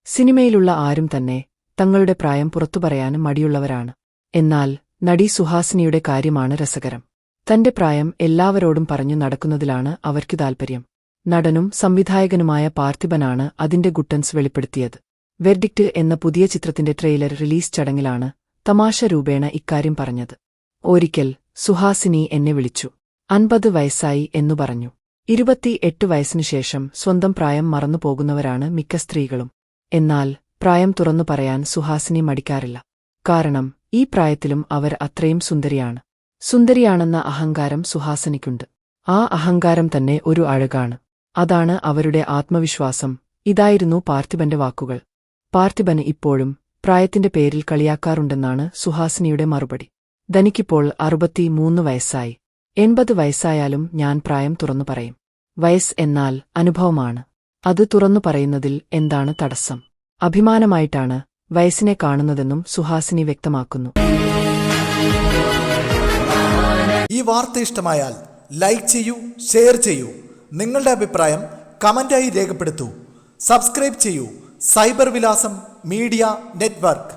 സിനിമയിലുള്ള ആരും തന്നെ തങ്ങളുടെ പ്രായം പുറത്തുപറയാനും മടിയുള്ളവരാണ്. എന്നാൽ നടി സുഹാസിനിയുടെ കാര്യമാണ് രസകരം. തന്റെ പ്രായം എല്ലാവരോടും പറഞ്ഞു നടക്കുന്നതിലാണ് അവർക്ക് താൽപര്യം. നടനും സംവിധായകനുമായ പാർത്ഥിബനാണ് അതിന്റെ ഗുട്ടൻസ് വെളിപ്പെടുത്തിയത്. വെർഡിക്റ്റ് എന്ന പുതിയ ചിത്രത്തിന്റെ ട്രെയിലർ റിലീസ് ചടങ്ങിലാണ് തമാശ രൂപേണ ഇക്കാര്യം പറഞ്ഞത്. ഒരിക്കൽ സുഹാസിനി എന്നെ വിളിച്ചു. 50 വയസ്സായി എന്നു പറഞ്ഞു. 28 വയസ്സിനുശേഷം സ്വന്തം പ്രായം മറന്നുപോകുന്നവരാണ് മിക്ക സ്ത്രീകളും. എന്നാൽ പ്രായം തുറന്നു പറയാൻ സുഹാസിനി മടിക്കാറില്ല. കാരണം ഈ പ്രായത്തിലും അവർ അത്രയും സുന്ദരിയാണ്. സുന്ദരിയാണെന്ന അഹങ്കാരം സുഹാസിനിക്കുണ്ട്. ആ അഹങ്കാരം തന്നെ ഒരു അഴകാണ്. അതാണ് അവരുടെ ആത്മവിശ്വാസം. ഇതായിരുന്നു പാർത്ഥിബന്റെ വാക്കുകൾ. പാർത്ഥിബന് ഇപ്പോഴും പ്രായത്തിന്റെ പേരിൽ കളിയാക്കാറുണ്ടെന്നാണ് സുഹാസിനിയുടെ മറുപടി. തനിക്കിപ്പോൾ 63 വയസ്സായി. 80 വയസ്സായാലും ഞാൻ പ്രായം തുറന്നു പറയും. വയസ്സ് എന്നാൽ അനുഭവമാണ്. അത് തുറന്നു പറയുന്നതിൽ എന്താണ് തടസ്സം? അഭിമാനമായിട്ടാണ് വയസ്സിനെ കാണുന്നതെന്നും സുഹാസിനി വ്യക്തമാക്കുന്നു. ഈ വാർത്ത ഇഷ്ടമായാൽ ലൈക്ക് ചെയ്യൂ, ഷെയർ ചെയ്യൂ. നിങ്ങളുടെ അഭിപ്രായം കമന്റായി രേഖപ്പെടുത്തൂ. സബ്സ്ക്രൈബ് ചെയ്യൂ. സൈബർ വിലാസം മീഡിയ നെറ്റ്വർക്ക്.